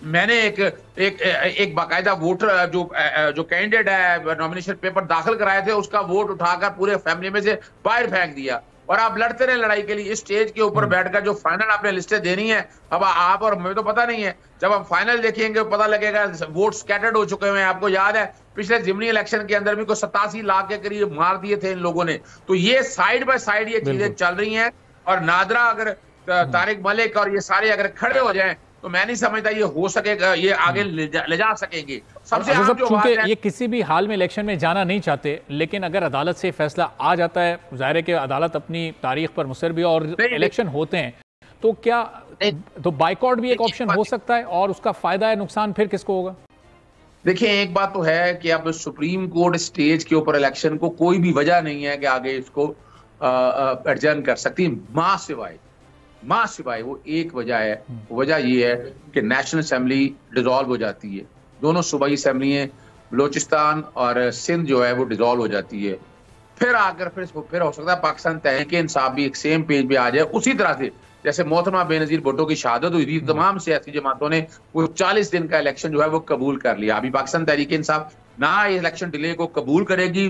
मैंने एक बाकायदा वोटर जो कैंडिडेट है नॉमिनेशन पेपर दाखिल कराए थे, उसका वोट उठाकर पूरे फैमिली में से बाहर फेंक दिया। और आप लड़ते रहे लड़ाई के लिए इस स्टेज के ऊपर बैठकर। जो फाइनल आपने लिस्टें देनी है, अब आप और मुझे तो पता नहीं है, जब हम फाइनल देखेंगे पता लगेगा वोट स्कैटर्ड हो चुके हैं। आपको याद है पिछले जिमनी इलेक्शन के अंदर भी कोई 87 लाख के करीब मार दिए थे इन लोगों ने। तो ये साइड बाय साइड ये चीजें चल रही हैं और नादरा अगर तारिक मलिक और ये सारे अगर खड़े हो जाएं तो मैं नहीं समझता ये हो सकेगा, ये आगे ले जा सकेंगे। सबसे चूंकि ये किसी भी हाल में इलेक्शन में जाना नहीं चाहते, लेकिन अगर अदालत से फैसला आ जाता है, जाहिर है कि अदालत अपनी तारीख पर मुसर भी और इलेक्शन होते हैं, तो क्या तो बाइकआउट भी एक ऑप्शन हो सकता है और उसका फायदा है नुकसान फिर किसको होगा? देखिए, एक बात तो है कि अब सुप्रीम कोर्ट स्टेज के ऊपर इलेक्शन को कोई भी वजह नहीं है कि आगे इसको एडजर्न कर सकती, मां सिवाय वो एक वजह है। वजह ये है कि नेशनल असेंबली डिसॉल्व हो जाती है, दोनों सूबाई असेंबलियां बलोचिस्तान और सिंध जो है वो डिसॉल्व हो जाती है। फिर हो सकता है पाकिस्तान तहरीक इंसाफ भी एक सेम पेज पे आ जाए, उसी तरह से जैसे मोहतरमा बेनजीर भुट्टो की शहादत हुई थी। तमाम सियासी जमातों ने वो 40 दिन का इलेक्शन जो है वो कबूल कर लिया। अभी पाकिस्तान तहरीक इंसाफ ना इलेक्शन डिले को कबूल करेगी,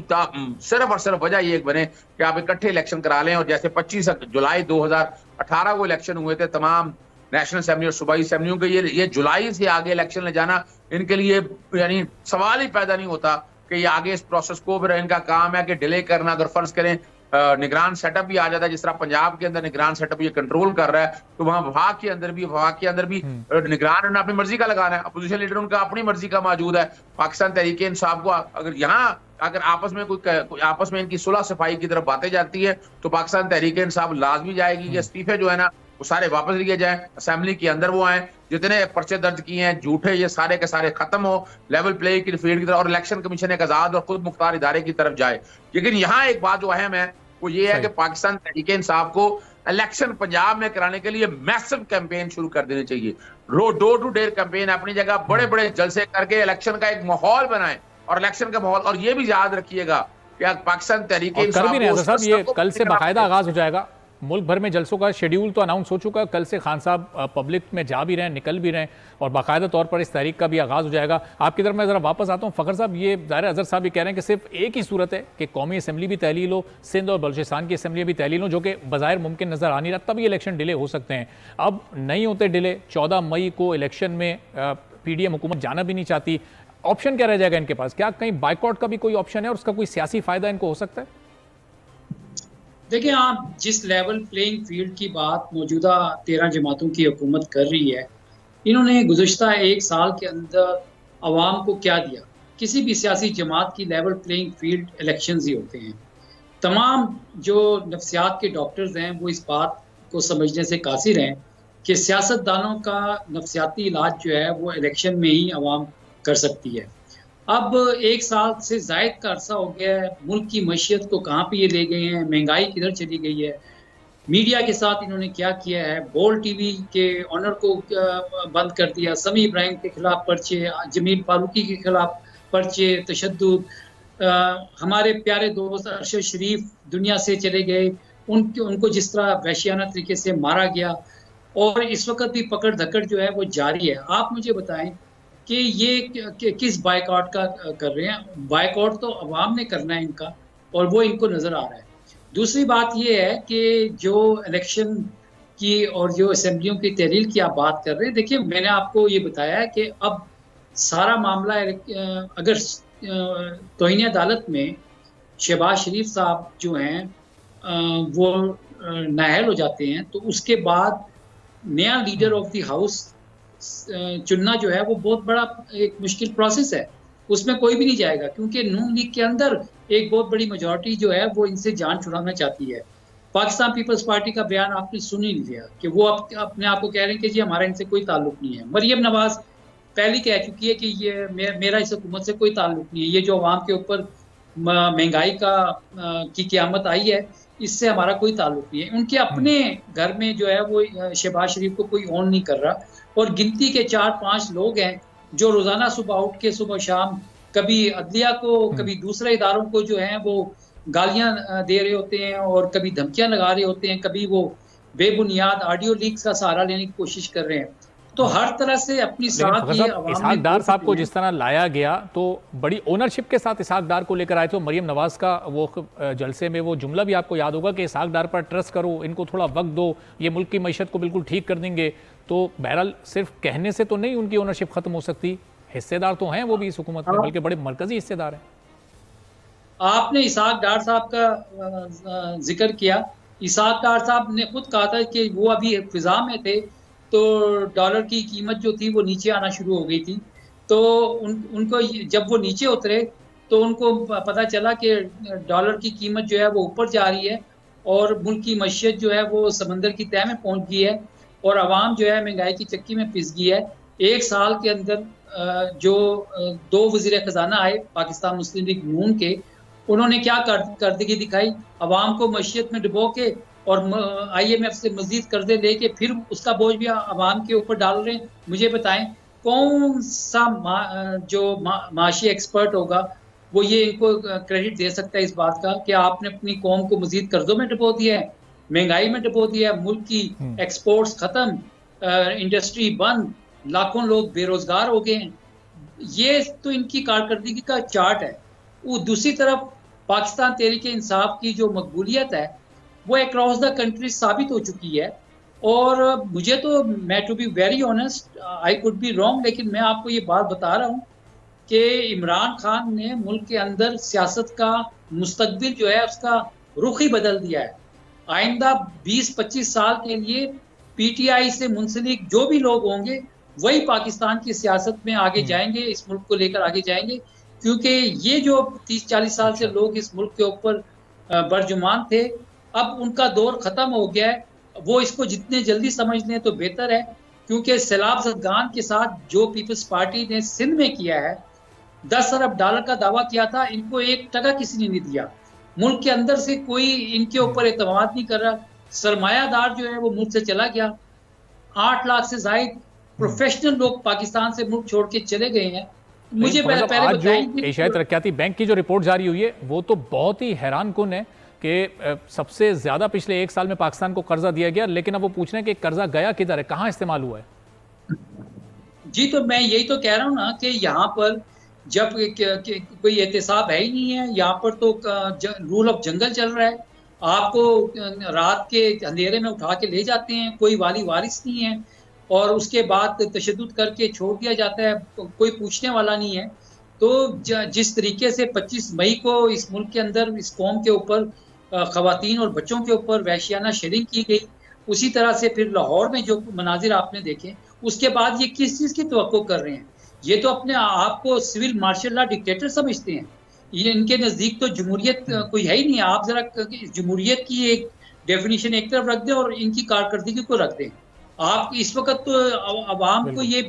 सिर्फ और सिर्फ वजह ये बने कि आप इकट्ठे इलेक्शन करा लें। और जैसे 25 जुलाई 2018 को इलेक्शन हुए थे तमाम नेशनल असेंबली और सूबाई असेंबलियों के, ये जुलाई से आगे इलेक्शन ले जाना इनके लिए यानी सवाल ही पैदा नहीं होता कि ये आगे इस प्रोसेस को, फिर इनका काम है कि डिले करना। अगर फर्ज करें निगरान सेटअप भी आ जाता है, जिस तरह पंजाब के अंदर निगरान सेटअप ये कंट्रोल कर रहा है, तो वहां वफाक के अंदर भी निगरान ने अपनी मर्जी का लगाना है, अपोजिशन लीडर उनका अपनी मर्जी का मौजूद है। पाकिस्तान तहरीक इंसाफ को अगर आपस में इनकी सुलह सफाई की तरफ बातें जाती है तो पाकिस्तान तहरीक इंसाफ लाजमी जाएगी कि इस्तीफे जो है ना वो सारे वापस लिए जाए, असेंबली के अंदर वो आए, जितने पर्चे दर्ज किए हैं झूठे ये सारे के सारे खत्म हो, लेवल प्ले की फील्ड की तरफ, और इलेक्शन कमीशन एक आजाद और खुद मुख्तार इदारे की तरफ जाए। लेकिन यहाँ एक बात जो अहम है वो ये है कि पाकिस्तान तहरीक इंसाफ को इलेक्शन पंजाब में कराने के लिए मैसिव कैंपेन शुरू कर देनी चाहिए। डोर टू डोर कैंपेन अपनी जगह, बड़े बड़े जलसे करके इलेक्शन का एक माहौल बनाए और इलेक्शन का माहौल। और ये भी याद रखिएगा कि पाकिस्तान तहरीक इंसाफ ये कल से बाकायदा आगाज हो जाएगा मुल्क भर में जलसों का शेड्यूल तो अनाउंस हो चुका है, कल से खान साहब पब्लिक में जा भी रहे हैं, निकल भी रहे हैं और बाकायदा तौर पर इस तहरीक का भी आगाज़ हो जाएगा। आपकी तरफ मैं ज़रा वापस आता हूँ। फ़खर साहब, ये ज़ाहिर अज़हर साहब भी कह रहे हैं कि सिर्फ एक ही सूरत है कि कौमी असम्बली भी तहलील हो, सिंध और बलूचिस्तान की असम्बली भी तहलील हो, जो कि बज़ाहिर मुमकिन नज़र आ नहीं रहा, तब ये इलेक्शन डिले हो सकते हैं। अब नहीं होते डिले, 14 मई को इलेक्शन में PDM हुकूमत जाना भी नहीं चाहती, ऑप्शन क्या रह जाएगा इनके पास? क्या कहीं बाइकआउट का भी कोई ऑप्शन है और उसका कोई सियासी फायदा इनको हो सकता है? देखिए, आप जिस लेवल प्लेइंग फील्ड की बात मौजूदा 13 जमातों की हुकूमत कर रही है, इन्होंने गुज़श्ता 1 साल के अंदर आवाम को क्या दिया? किसी भी सियासी जमात की लेवल प्लेइंग फील्ड इलेक्शंस ही होते हैं। तमाम जो नफ्सियात के डॉक्टर्स हैं वो इस बात को समझने से कासिर हैं कि सियासतदानों का नफ्सियाती इलाज जो है वो इलेक्शन में ही आवाम कर सकती है। अब 1 साल से ज़ायद का अरसा हो गया है, मुल्क की मईशत को कहाँ पे ये ले गए हैं, महंगाई किधर चली गई है, मीडिया के साथ इन्होंने क्या किया है, बोल TV के ऑनर को बंद कर दिया, समी इब्राहिम के खिलाफ पर्चे, जमील फारूकी के खिलाफ पर्चे, तशद्दुद, हमारे प्यारे दोस्त अरशद शरीफ दुनिया से चले गए, उनको जिस तरह वहशियाना तरीके से मारा गया और इस वक्त भी पकड़ धकड़ जो है वो जारी है। आप मुझे बताएं कि ये किस बाइकआउट का कर रहे हैं? बाइकआउट तो अवाम ने करना है इनका और वो इनको नज़र आ रहा है। दूसरी बात ये है कि जो इलेक्शन की और जो असेंबलियों की तहरील की आप बात कर रहे हैं, देखिए मैंने आपको ये बताया है कि अब सारा मामला अगर तौहीन अदालत में शहबाज शरीफ साहब जो हैं वो नाअहल हो जाते हैं तो उसके बाद नया लीडर ऑफ द हाउस चुनना जो है वो बहुत बड़ा एक मुश्किल प्रोसेस है। उसमें कोई भी नहीं जाएगा क्योंकि नून लीग के अंदर एक बहुत बड़ी मेजॉरिटी जो है वो इनसे जान छुड़ाना चाहती है। पाकिस्तान पीपल्स पार्टी का बयान आपने सुन ही लिया कि वो अपने आप को कह रहे हैं कि जी हमारा इनसे कोई ताल्लुक नहीं है। मरियम नवाज पहले कह चुकी है कि ये मेरा इस हुकूमत से कोई ताल्लुक नहीं है, ये जो अवाम के ऊपर महंगाई की क़यामत आई है इससे हमारा कोई ताल्लुक नहीं है। उनके अपने घर में जो है वो शहबाज शरीफ को कोई ऑन नहीं कर रहा और गिनती के 4-5 लोग हैं जो रोज़ाना सुबह उठ के सुबह शाम कभी अदलिया को कभी दूसरे इदारों को जो है वो गालियां दे रहे होते हैं और कभी धमकियां लगा रहे होते हैं, कभी वो बेबुनियाद ऑडियो लीक्स का सहारा लेने की कोशिश कर रहे हैं। तो हर तरह से अपनी साथ ये इसहाक डार साहब को जिस तरह लाया गया तो बड़ी ओनरशिप के साथ इसहाक डार को लेकर आए थे। मरियम नवाज का वो जलसे में वो जुमला भी आपको याद होगा कि इसहाक डार पर ट्रस्ट करो, इनको थोड़ा वक्त दो, ये मुल्क की मईशत को बिल्कुल ठीक कर देंगे। तो बहरहाल सिर्फ कहने से तो नहीं उनकी ओनरशिप खत्म हो सकती, हिस्सेदार तो हैं वो भी इस हुकूमत में, बल्कि बड़े मरकजी हिस्सेदार हैं। आपने इसहाक डार साहब का जिक्र किया। इसहाक डार साहब ने खुद कहा था कि वो अभी फिजा में थे तो डॉलर की कीमत जो थी वो नीचे आना शुरू हो गई थी। तो उनको जब वो नीचे उतरे तो उनको पता चला कि डॉलर की कीमत जो है वो ऊपर जा रही है और मुल्क की मईशत जो है वो समंदर की तह में पहुंच गई है और आवाम जो है महंगाई की चक्की में पिस गई है। 1 साल के अंदर जो 2 वज़ीर खजाना आए पाकिस्तान मुस्लिम लीग नून के, उन्होंने क्या करदगी दिखाई? आवाम को मईशत में डुबो के और IMF से मजीद कर्जे लेके फिर उसका बोझ भी आवाम के ऊपर डाल रहे हैं। मुझे बताएं कौन सा जो माशी एक्सपर्ट होगा वो ये इनको क्रेडिट दे सकता है इस बात का कि आपने अपनी कौम को मजीद कर्जों में डुबो दिया है, महंगाई में डुबो दिया है, मुल्क की एक्सपोर्ट्स खत्म, इंडस्ट्री बंद, लाखों लोग बेरोजगार हो गए हैं। ये तो इनकी कारकर्दगी का चार्ट है। वो दूसरी तरफ पाकिस्तान तहरीक इंसाफ की जो मकबूलियत है वो अक्रॉस द कंट्री साबित हो चुकी है और मुझे तो, मैं to be very honest, I could be wrong, लेकिन मैं आपको ये बात बता रहा हूँ कि इमरान खान ने मुल्क के अंदर सियासत का मुस्तकबिल जो है उसका रुख ही बदल दिया है। आइंदा 20-25 साल के लिए PTI से मुंसलिक जो भी लोग होंगे वही पाकिस्तान की सियासत में आगे जाएंगे, इस मुल्क को लेकर आगे जाएंगे, क्योंकि ये जो 30-40 साल से लोग इस मुल्क के ऊपर बरजुमान थे अब उनका दौर खत्म हो गया है। वो इसको जितने जल्दी समझ लें तो बेहतर है, क्योंकि सैलाब ज़दगान के साथ जो पीपल्स पार्टी ने सिंध में किया है, 10 अरब डॉलर का दावा किया था, इनको 1 टका किसी ने नहीं दिया। मुल्क के अंदर से कोई इनके ऊपर एतमाद नहीं कर रहा। सरमायादार जो है वो मुल्क से चला गया। 8 लाख से ज्यादा प्रोफेशनल लोग पाकिस्तान से मुल्क छोड़ के चले गए हैं। मुझे पहले आज जो एशियाई तरक्याती बैंक की जो रिपोर्ट जारी हुई है वो तो बहुत ही हैरान कुन है कि सबसे ज्यादा पिछले 1 साल में पाकिस्तान को कर्जा दिया गया, लेकिन अब वो पूछ रहे हैं कि कर्जा गया किधर है, कहाँ इस्तेमाल हुआ है? जी, तो मैं यही तो कह रहा हूँ ना कि यहाँ पर जब कोई एहतसाब है ही नहीं है, यहाँ पर तो रूल ऑफ जंगल चल रहा है। आपको रात के अंधेरे में उठा के ले जाते हैं, कोई वाली वारिस नहीं है, और उसके बाद तशद्दुद करके छोड़ दिया जाता है, कोई पूछने वाला नहीं है। तो जिस तरीके से 25 मई को इस मुल्क के अंदर इस कौम के ऊपर ख़वातीन और बच्चों के ऊपर वहशियाना शेलिंग की गई, उसी तरह से फिर लाहौर में जो मनाजिर आपने देखे, उसके बाद ये किस चीज़ की तवक्को कर रहे हैं? ये तो अपने आप को सिविल मार्शल लॉ डिक्टेटर समझते हैं। ये इनके नज़दीक तो जमहूरियत कोई है ही नहीं। आप जरा जमहूरियत की एक डेफिनेशन एक तरफ रख दें और इनकी कारकर्दगी को रख दें। आप इस वक्त तो अवाम को ये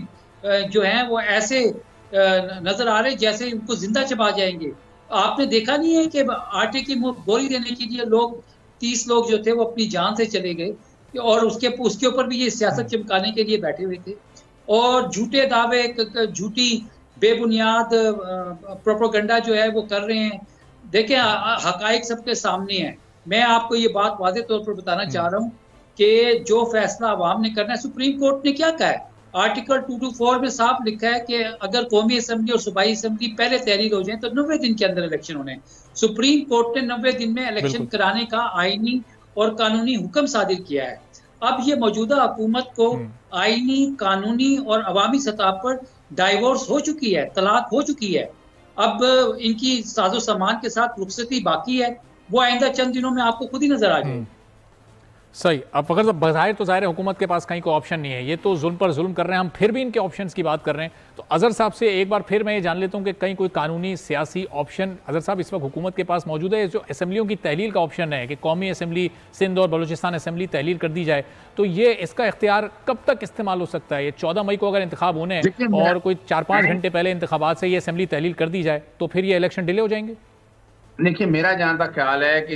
जो है वो ऐसे नजर आ रहे जैसे उनको जिंदा चबा जाएंगे। आपने देखा नहीं है कि आटे की बोरी देने के लिए 30 लोग जो थे वो अपनी जान से चले गए, और उसके ऊपर भी ये सियासत चमकाने के लिए बैठे हुए थे, और झूठे दावे, झूठी बेबुनियाद प्रोपेगेंडा जो है वो कर रहे हैं। देखें, हकाइक सबके सामने है। मैं आपको ये बात वाज़ेह तौर पर बताना चाह रहा हूँ कि जो फैसला अवाम ने करना है, सुप्रीम कोर्ट ने क्या कहा है? आर्टिकल 224 में साफ लिखा है कि अगर कौमी असम्बली और सूबाई असम्बली पहले तहरीर हो जाए तो 90 दिन के अंदर इलेक्शन होने। सुप्रीम कोर्ट ने 90 दिन में इलेक्शन कराने का आईनी और कानूनी हुक्म सादिर किया है। अब ये मौजूदा हुकूमत को आईनी, कानूनी और अवामी सतह पर डाइवोर्स हो चुकी है, तलाक हो चुकी है। अब इनकी साजो सामान के साथ रुखसती बाकी है, वो आइंदा चंद दिनों में आपको खुद ही नजर आ जाएगी। सही। अब अगर बज़ाहिर तो ज़ाहिर है हुकूमत के पास कहीं कोई ऑप्शन नहीं है, ये तो जुल्म पर जुल्म कर रहे हैं, हम फिर भी इनके ऑप्शंस की बात कर रहे हैं। तो अजहर साहब से एक बार फिर मैं ये जान लेता हूँ कि कहीं कोई कानूनी सियासी ऑप्शन अजहर साहब इस वक्त हुकूमत के पास मौजूद है? जो असम्बलियों की तहलील का ऑप्शन है कि कौमी असम्बली सिंध और बलूचिस्तान असम्बली तहलील कर दी जाए, तो ये इसका इख्तियार कब तक इस्तेमाल हो सकता है? ये 14 मई को अगर इंतखाब होने हैं और कोई 4-5 घंटे पहले इंतखाबात से ये असम्बली तहलील कर दी जाए तो फिर ये इलेक्शन डिले हो जाएंगे? देखिए, मेरा जहां तक ख्याल है कि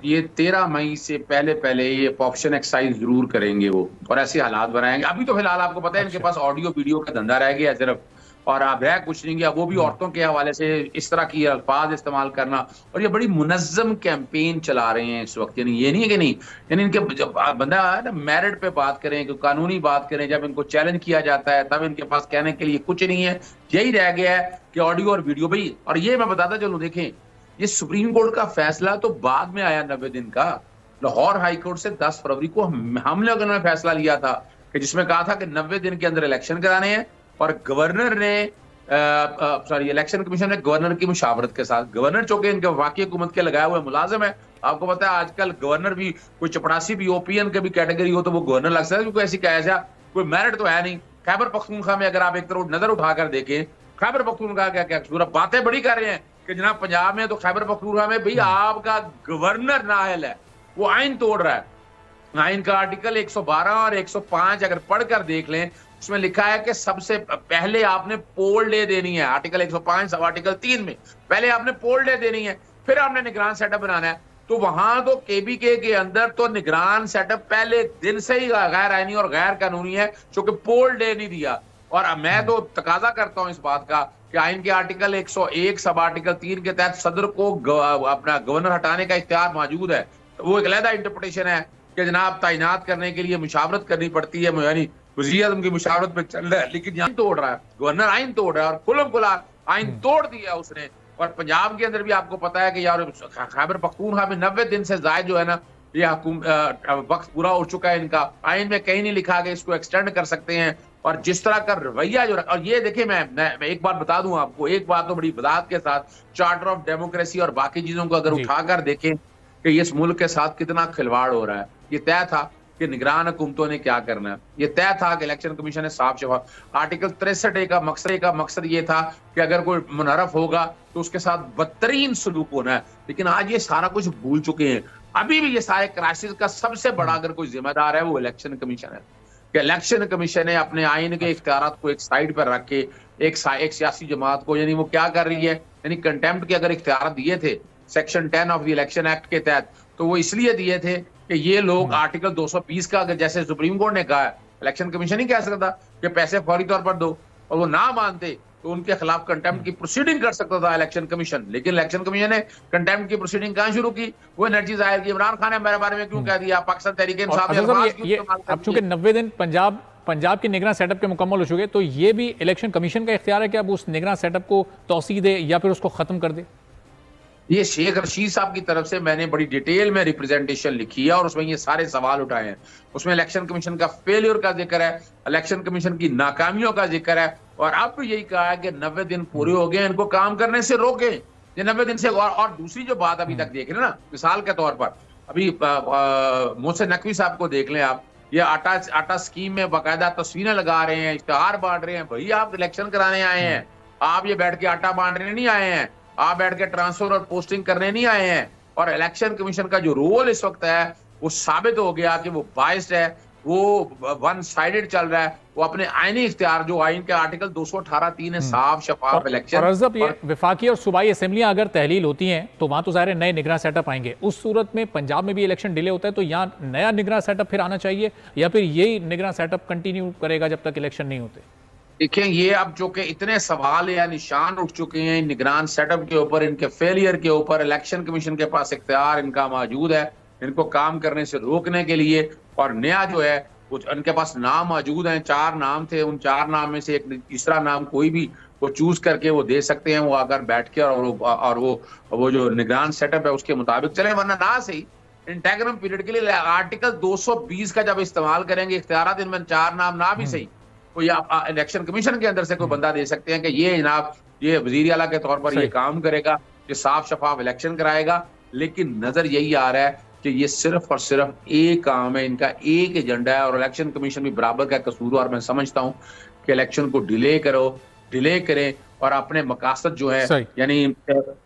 ये 13 मई से पहले ये ऑप्शन एक्सरसाइज जरूर करेंगे वो, और ऐसे हालात बनाएंगे। अभी तो फिलहाल आपको पता है इनके पास ऑडियो वीडियो का धंधा रह गया सिर्फ, और आप रह कुछ नहीं गया, वो भी औरतों के हवाले से इस तरह की अल्फाज इस्तेमाल करना, और ये बड़ी मुनज़्ज़म कैंपेन चला रहे हैं इस वक्त। यानी ये नहीं है कि नहीं, यानी इनके जब बंदा है ना मेरिट पे बात करें, कानूनी बात करें, जब इनको चैलेंज किया जाता है तब इनके पास कहने के लिए कुछ नहीं है। यही रह गया है कि ऑडियो और वीडियो भाई। और ये मैं बताता चलूं, देखें, ये सुप्रीम कोर्ट का फैसला तो बाद में आया 90 दिन का। लाहौर हाई कोर्ट से 10 फरवरी को हम लोगों ने फैसला लिया था कि जिसमें कहा था कि 90 दिन के अंदर इलेक्शन कराने हैं, और गवर्नर ने इलेक्शन कमीशन ने गवर्नर की मुशावरत के साथ, गवर्नर चूंकि इनके वफाकी हुकूमत के लगाए हुए मुलाजिम है, आपको पता है आजकल गवर्नर भी कोई चपड़ासी भी ओपीएन के भी कैटेगरी हो तो वो गवर्नर लग सकता है, क्योंकि ऐसी कैसा कोई मेरिट तो है नहीं। खैबर पख्तूनख्वा में अगर आप एक तरफ नजर उठाकर देखें, खैबर पख्तूनख्वा क्या क्या बातें बड़ी कर रहे हैं कि जनाब पंजाब में तो खैबर पख्तूनख्वा में भाई आपका गवर्नर नाअहल है, वो आइन तोड़ रहा है। आइन का आर्टिकल 112 और 105 अगर पढ़कर देख लें, उसमें लिखा है कि सबसे पहले आपने पोल डे देनी है। आर्टिकल 105 सब आर्टिकल 3 में पहले आपने पोल डे देनी है, फिर आपने निगरान सेटअप बनाना है। तो वहां तो केबीके के अंदर तो निगरान सेटअप पहले दिन से ही गैर आईनी और गैर कानूनी है, क्योंकि पोल डे नहीं दिया। और मैं तो तकाजा करता हूं इस बात का कि आइन के आर्टिकल 101 सब आर्टिकल 3 के तहत सदर को अपना गवर्नर हटाने का इख्तियार मौजूद है। तो वो एक अलहदा इंटरप्रिटेशन है कि जनाब तैनात करने के लिए मुशावरत करनी पड़ती है, यानी वज़ीर आज़म की मुशावरत पे चल रहा है, लेकिन यहाँ तोड़ रहा है गवर्नर, आइन तोड़ रहा है, और खुल्म खुला आइन तोड़ दिया उसने। और पंजाब के अंदर भी आपको पता है कि यार खैबर पख्तूनख्वा में 90 दिन से ज्यादा जो है ना, ये वक्त पूरा हो चुका है इनका। आइन में कहीं नहीं लिखा कि इसको एक्सटेंड कर सकते हैं। और जिस तरह का रवैया जो, और ये देखिए मैं एक बात बता दूं आपको, एक बात तो बड़ी वजाहत के साथ, चार्टर ऑफ डेमोक्रेसी और बाकी चीजों को अगर उठाकर देखें कि इस मुल्क के साथ कितना खिलवाड़ हो रहा है। ये तय था कि निगरान हुकूमतों ने क्या करना है, ये तय था कि इलेक्शन कमीशन ने साफ शफाफ, आर्टिकल 63 का मकसद ये था कि अगर कोई मुनहरफ होगा तो उसके साथ बदतरीन सलूक होना है। लेकिन आज ये सारा कुछ भूल चुके हैं। अभी भी ये सारे क्राइसिस का सबसे बड़ा अगर कोई जिम्मेदार है वो इलेक्शन कमीशन है, कि इलेक्शन कमीशन ने अपने आइन के इख्तियारात को एक साइड पर रख के एक सियासी जमात को, यानी वो क्या कर रही है, यानी कंटेम्प्ट के अगर इख्तियार दिए थे section 10 of the election act के तहत, तो वो इसलिए दिए थे कि ये लोग आर्टिकल 220 का, अगर जैसे सुप्रीम कोर्ट ने कहा है, इलेक्शन कमीशन नहीं कह सकता कि पैसे फौरी तौर पर दो, और वो ना मानते तो उनके खिलाफ कंटेम्प्ट की प्रोसीडिंग कर सकता था इलेक्शन कमीशन, लेकिन इलेक्शन कमीशन ने कंटेम्प्ट की प्रोसीडिंग कहां शुरू की? वो एनर्जी जाहिर की इमरान खान ने मेरे बारे में क्यों कह दिया, पाकिस्तान तहरीक इंसाफ ने अब चूंकि 90 दिन पंजाब के निगरान सेटअप के मुकम्मल हो चुके, तो ये भी इलेक्शन कमीशन का इख्तियार है कि अब उस निगरान सेटअप को तौसीह दे या फिर उसको खत्म कर दे? ये शेख रशीद साहब की तरफ से मैंने बड़ी डिटेल में रिप्रेजेंटेशन लिखी है और उसमें ये सारे सवाल उठाए हैं। उसमें इलेक्शन कमीशन का फेलियर का जिक्र है, इलेक्शन कमीशन की नाकामियों का जिक्र है, और अब यही कहा है कि 90 दिन पूरे हो गए, इनको काम करने से रोकें। ये 90 दिन से और दूसरी जो बात अभी तक देख रहे हैं ना, मिसाल के तौर पर अभी मोहसिन नकवी साहब को देख लें आप, ये आटा स्कीम में बाकायदा तस्वीरें लगा रहे हैं, इश्तेहार बांट रहे हैं। भाई आप इलेक्शन कराने आए हैं, आप ये बैठ के आटा बांटने नहीं आए हैं, आप बैठ के ट्रांसफर और पोस्टिंग करने नहीं आए हैं। और इलेक्शन कमीशन का जो रोल इस वक्त है वो साबित हो गया कि वो बाइस्ड है, वो वन साइडेड चल रहा है, वो अपने आईनी इख्तियार जो आइन के आर्टिकल 218(3) है, साफ शफाफ इलेक्शन। और ये वफाकी और सूबाई असेंबलियां अगर तहलील होती हैं तो वहां तो ज़ाहिर नए निगरान सेटअप आएंगे। उस सूरत में पंजाब में भी इलेक्शन डिले होता है, तो यहाँ नया निगरान सेटअप फिर आना चाहिए या फिर यही निगरान सेटअप कंटिन्यू करेगा जब तक इलेक्शन नहीं होते? देखें, ये अब जो कि इतने सवाल या निशान उठ चुके हैं निगरान सेटअप के ऊपर, इनके फेलियर के ऊपर, इलेक्शन कमीशन के पास इख्तियार इनका मौजूद है इनको काम करने से रोकने के लिए। और नया जो है कुछ उनके पास नाम मौजूद हैं, 4 नाम थे, उन 4 नाम में से एक तीसरा नाम कोई भी वो चूज करके वो दे सकते हैं, वो अगर बैठ के और वो जो निगरान सेटअप है उसके मुताबिक चले, वरना ना सही इंटेग्रम पीरियड के लिए आर्टिकल 220 का जब इस्तेमाल करेंगे इख्तियारात, इनमें 4 नाम ना भी सही, तो या इलेक्शन कमीशन के अंदर से कोई बंदा दे सकते हैं कि ये जनाब ये वजीर आला के तौर पर ये काम करेगा, ये साफ शफाफ इलेक्शन कराएगा। लेकिन नजर यही आ रहा है कि ये सिर्फ और सिर्फ एक काम है, इनका एक एजेंडा है, और इलेक्शन कमीशन भी बराबर का कसूरवार मैं समझता हूँ कि इलेक्शन को डिले करें और अपने मकासद जो है यानी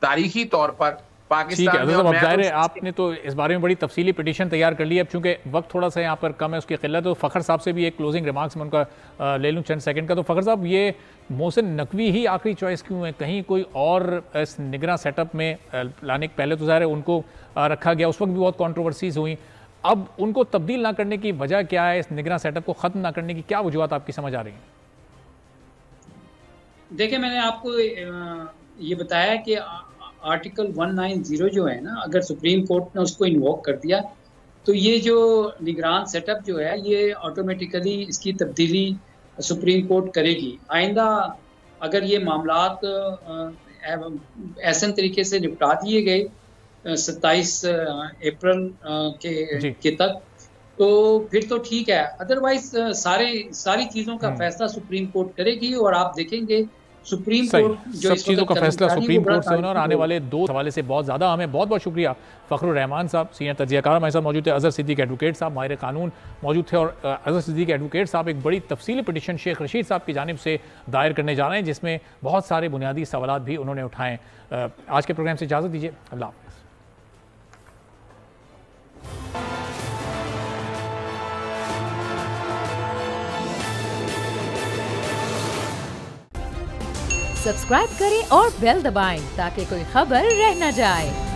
तारीखी तौर पर पाकिस्तान में। अब जाहिर है आपने तो इस बारे में बड़ी तफसीली पिटीशन तैयार कर ली है। अब चूंकि वक्त थोड़ा सा यहाँ पर कम है, उसकी किल्लत, तो फ़खर साहब से भी एक क्लोजिंग रिमार्क्स में उनका ले लूँ चंद सेकंड का। तो फ़खर साहब, ये मोहसिन नकवी ही आखिरी चॉइस क्यों है? कहीं कोई और इस निगरान सेटअप में लाने के पहले तो ज़ाहिर है उनको रखा गया, उस वक्त भी बहुत कॉन्ट्रोवर्सीज हुई, अब उनको तब्दील ना करने की वजह क्या है? इस निगरान सेटअप को ख़त्म ना करने की क्या वजूहत आपकी समझ आ रही हैं? देखिए, मैंने आपको ये बताया कि आर्टिकल 190 जो है ना, अगर सुप्रीम कोर्ट ने उसको इन्वोक कर दिया तो ये जो निगरान सेटअप जो है ये ऑटोमेटिकली इसकी तब्दीली सुप्रीम कोर्ट करेगी। आइंदा अगर ये मामलात ऐसे तरीके से निपटा दिए गए 27 अप्रैल के तक, तो फिर तो ठीक है। अदरवाइज सारी चीज़ों का फैसला सुप्रीम कोर्ट करेगी, और आप देखेंगे सुप्रीम कोर्ट जो सब चीज़ों का फैसला सुप्रीम कोर्ट से होना। और आने वाले 2 हवाले से बहुत ज़्यादा हमें बहुत शुक्रिया फ़खरुर रहमान साहब, सीनियर तज्ज़ियाकार हमारे साथ मौजूद थे, अज़हर सिद्दीक़ एडवोकेट साहब माहिर कानून मौजूद थे, और अज़हर सिद्दीक़ एडवोकेट साहब एक बड़ी तफसीली पिटीशन शेख रशीद साहब की जानिब से दायर करने जा रहे हैं, जिसमें बहुत सारे बुनियादी सवालात भी उन्होंने उठाए। आज के प्रोग्राम से इजाज़त दीजिए, अल्लाह हाफ़िज़। सब्सक्राइब करें और बेल दबाएं ताकि कोई खबर रह न जाए।